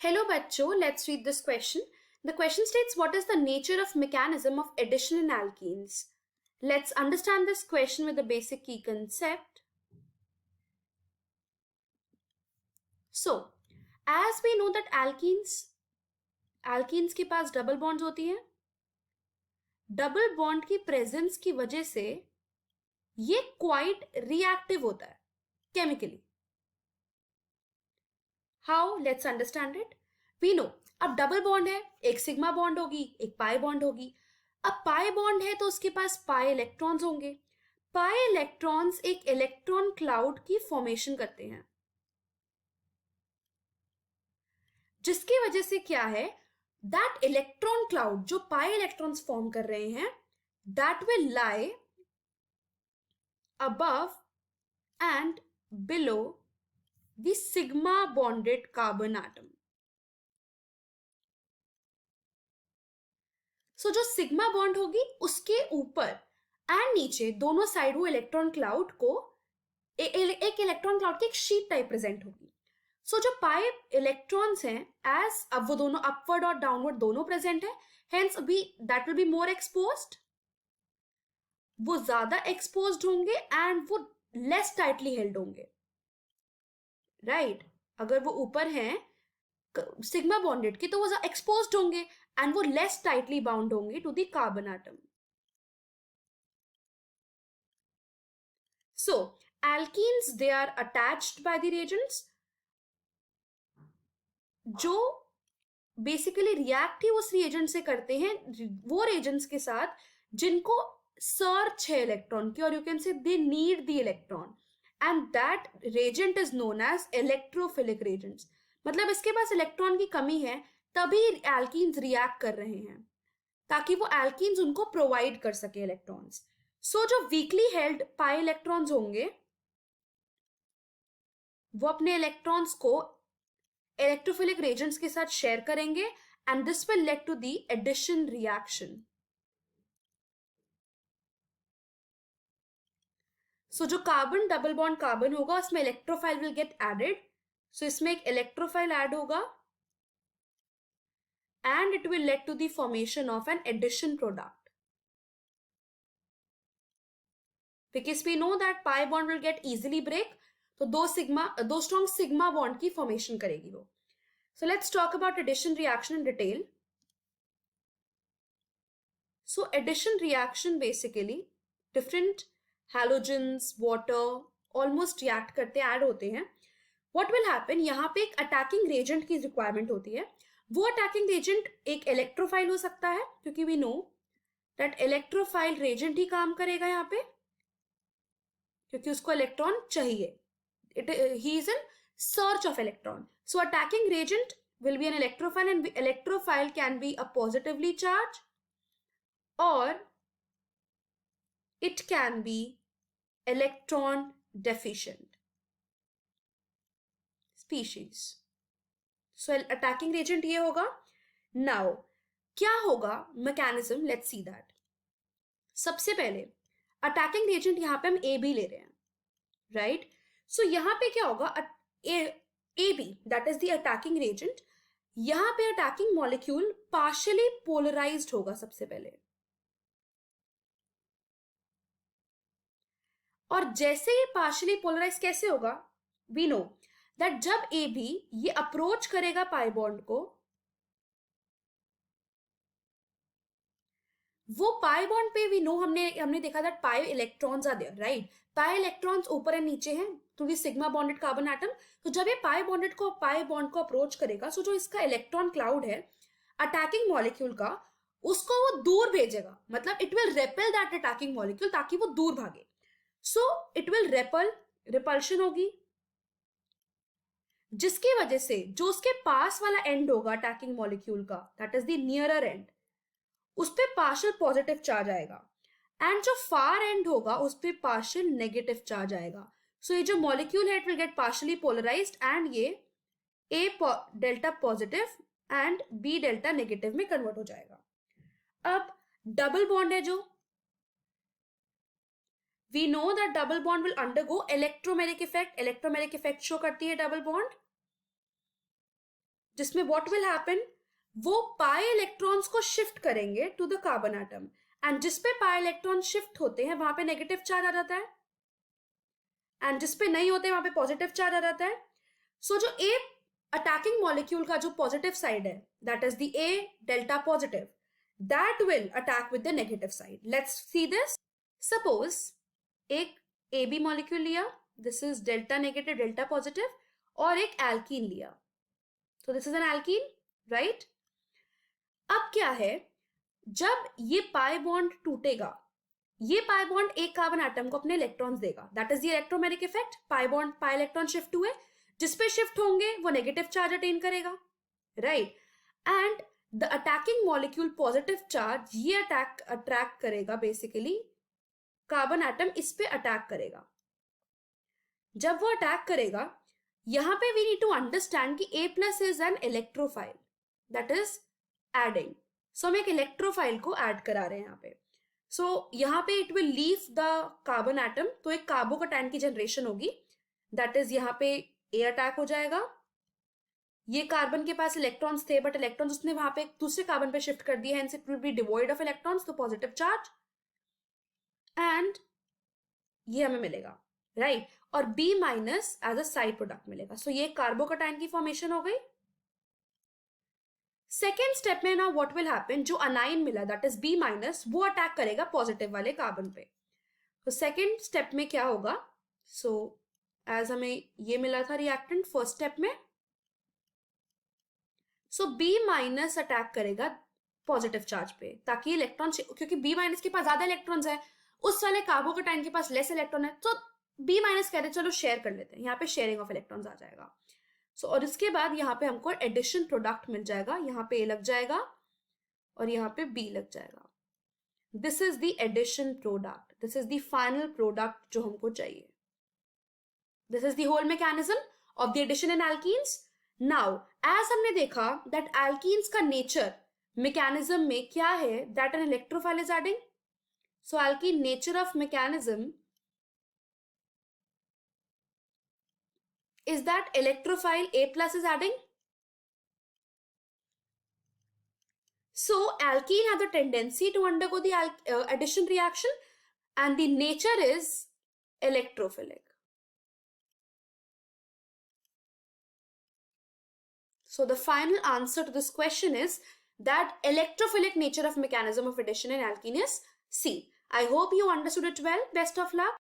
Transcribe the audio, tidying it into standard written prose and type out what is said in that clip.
Hello bachcho, let's read this question. The question states, what is the nature of mechanism of addition in alkenes? Let's understand this question with the basic key concept. So, as we know that alkenes के पास double bonds होती हैं. Double bond की presence की वजह से ये quite reactive होता है chemically. How? Let's understand it. We know अब डबल बॉन्ड है, एक सिग्मा बॉन्ड होगी, एक पाई बॉन्ड होगी. अब पाई बॉन्ड है तो उसके पास पाई इलेक्ट्रॉन्स होंगे. पाई इलेक्ट्रॉन्स एक इलेक्ट्रॉन क्लाउड की फॉर्मेशन करते हैं, जिसकी वजह से क्या है, दैट इलेक्ट्रॉन क्लाउड जो पाई इलेक्ट्रॉन्स फॉर्म कर रहे हैं, that will lie above and below the sigma bonded carbon atom. सो जो सिग्मा बॉन्ड होगी उसके ऊपर एंड नीचे दोनों साइड वो इलेक्ट्रॉन क्लाउड को एक इलेक्ट्रॉन क्लाउड की एक शीट टाइप प्रेजेंट होगी. सो जो पाई इलेक्ट्रॉन्स हैं, एज अब वो दोनों अपवर्ड और डाउनवर्ड दोनों प्रेजेंट है, hence we that will be more exposed. वो ज्यादा एक्सपोज्ड होंगे एंड वो लेस टाइटली हेल्ड होंगे. राइट? अगर वो ऊपर हैं सिग्मा बॉन्डेड की तो वो एक्सपोज्ड होंगे एंड वो लेस टाइटली बाउंड होंगे to the carbon atom. So, alkenes, they are attached by the reagents जो बेसिकली रिएक्ट ही उस रिएजेंट से करते हैं, वो रिएजेंट्स के साथ जिनको सर्च है इलेक्ट्रॉन की, और you can say they need the electron, and that reagent is known as electrophilic reagents. मतलब इसके पास इलेक्ट्रॉन की कमी है तभी एल्कीन्स रिएक्ट कर रहे हैं, ताकि वो एल्कीन्स उनको प्रोवाइड कर सके इलेक्ट्रॉन्स. सो जो वीकली हेल्ड पाई इलेक्ट्रॉन्स होंगे वो अपने इलेक्ट्रॉन्स को इलेक्ट्रोफिलिक रिएजेंट्स के साथ शेयर करेंगे and this will lead to the addition reaction. So जो कार्बन डबल बॉन्ड कार्बन होगा उसमें electrophile will get added. So इसमें एक इलेक्ट्रोफाइल ऐड होगा and it will lead to the formation of an addition product, because we know that pi bond will get easily break. तो दो strong sigma bond की formation करेगी वो. So let's talk about addition reaction in detail. So addition reaction basically different halogens, water almost react करते add होते हैं. What will happen? यहाँ पे एक attacking reagent की requirement होती है. वो attacking reagent एक electrophile हो सकता है, क्योंकि we know that electrophile reagent ही काम करेगा यहाँ पे, क्योंकि उसको इलेक्ट्रॉन चाहिए. He is in search of electron. So attacking reagent will be an electrophile, and electrophile can be a positively charged or it can be electron deficient species. So attacking reagent ये होगा. Now क्या होगा mechanism? Let's see that. सबसे पहले attacking reagent यहाँ पे हम AB ले रहे हैं, right? So यहाँ पे क्या होगा, AB, that is the attacking reagent, यहाँ पे attacking molecule partially polarized होगा सबसे पहले. और जैसे ये partially polarized कैसे होगा, we know that जब AB ये अप्रोच करेगा पाई बॉन्ड को, वो पाई बॉन्ड पे वी नो हमने देखा that pi electrons are there, right? Pi electrons ऊपर एंड नीचे हैं to the sigma bonded carbon atom. तो जब ये पाई बॉन्ड को अप्रोच करेगा, सो जो इसका इलेक्ट्रॉन क्लाउड है अटैकिंग मॉलिक्यूल का, उसको वो दूर भेजेगा. मतलब it will repel that attacking molecule ताकि वो दूर भागे. सो इट विल रिपल्शन होगी, जिसकी वजह से जो उसके पास वाला एंड होगा अटैकिंग मॉलिक्यूल का, that is the nearer and, उस पे पार्शियल पॉजिटिव चार्ज आएगा, एंड जो फार एंड होगा उस पे पार्शियल नेगेटिव चार्ज आएगा. सो ये जो मॉलिक्यूल है it will get partially polarised and ये A delta positive and B delta negative में कन्वर्ट हो जाएगा. अब डबल बॉन्ड है जो we know that double bond will undergo electromeric effect. Electromeric effect show करती है डबल बॉन्ड. जिसमें व्हाट विल हैपन, वो पाई इलेक्ट्रॉन्स को शिफ्ट करेंगे to the carbon atom, and जिस पे पाई इलेक्ट्रॉन शिफ्ट होते हैं वहां पे नेगेटिव चार्ज आ जाता है, एंड जिस पे नहीं होते वहां पे पॉजिटिव चार्ज आ जाता है. सो जो ए अटैकिंग मॉलिक्यूल का जो पॉजिटिव साइड है, that is the A delta positive, that will attack with the negative side. Let's see this. Suppose एक ए बी मॉलिक्यूल लिया, this is delta negative delta positive, और एक एल्कीन लिया, so this is an alkene, right? अब क्या है, जब ये पाई बॉन्ड टूटेगा, ये पाई बॉन्ड एक कार्बन एटम को अपने इलेक्ट्रॉन्स देगा, that is the electromagnetic effect. Pi bond pi electron shift हुए, जिस पे शिफ्ट होंगे वो नेगेटिव चार्ज अटेन करेगा, right? And the attacking molecule positive charge ये अट्रैक्ट करेगा, बेसिकली कार्बन एटम इस पे अटैक करेगा. जब वो अटैक करेगा, यहां पे वी नीड टू अंडरस्टैंड कि A plus is an electrophile, that is adding. So हम एक इलेक्ट्रोफाइल को ऐड करा रहे हैं यहाँ पे. सो यहाँ पे it will leave the carbon atom, तो एक कार्बोकैटायन की जनरेशन होगी, दैट इज यहाँ पे A अटैक हो जाएगा. ये कार्बन के पास इलेक्ट्रॉन्स थे, बट इलेक्ट्रॉन्स उसने वहां पे दूसरे कार्बन पे शिफ्ट कर दिया, hence it will be devoid of electrons, तो पॉजिटिव चार्ज, एंड ये हमें मिलेगा, राइट? और B minus as a side product मिलेगा. सो ये कार्बोकैटायन की फॉर्मेशन हो गई. सेकेंड स्टेप में ना व्हाट विल हैपन, जो अनाइन मिला दैट इज B माइनस, वो अटैक करेगा पॉजिटिव वाले कार्बन पे. तो सेकेंड स्टेप में क्या होगा, सो एज हमें ये मिला था रिएक्टेंट फर्स्ट स्टेप में, सो B माइनस अटैक करेगा पॉजिटिव चार्ज पे, ताकि इलेक्ट्रॉन, क्योंकि B माइनस के पास ज्यादा इलेक्ट्रॉन्स है, उस वाले कार्बोकैटायन के पास लेस इलेक्ट्रॉन है, तो B माइनस कह रहे चलो शेयर कर लेते हैं, यहाँ पे शेयरिंग ऑफ इलेक्ट्रॉन्स आ जाएगा. सो और इसके बाद यहाँ पे हमको एडिशन प्रोडक्ट मिल जाएगा, यहाँ पे A लग जाएगा और यहाँ पे B लग जाएगा. This is the addition product, this is the final product जो हमको चाहिए. This is the whole mechanism of the addition in alkenes. Now as हमने देखा दैट एल्कीन्स का नेचर मैकेनिज्म में क्या है, that an electrophile is adding. So alkene nature of mechanism is that electrophile A plus is adding. So alkene have the tendency to undergo the addition reaction, and the nature is electrophilic. So the final answer to this question is that electrophilic nature of mechanism of addition in alkene is C. I hope you understood it well. Best of luck.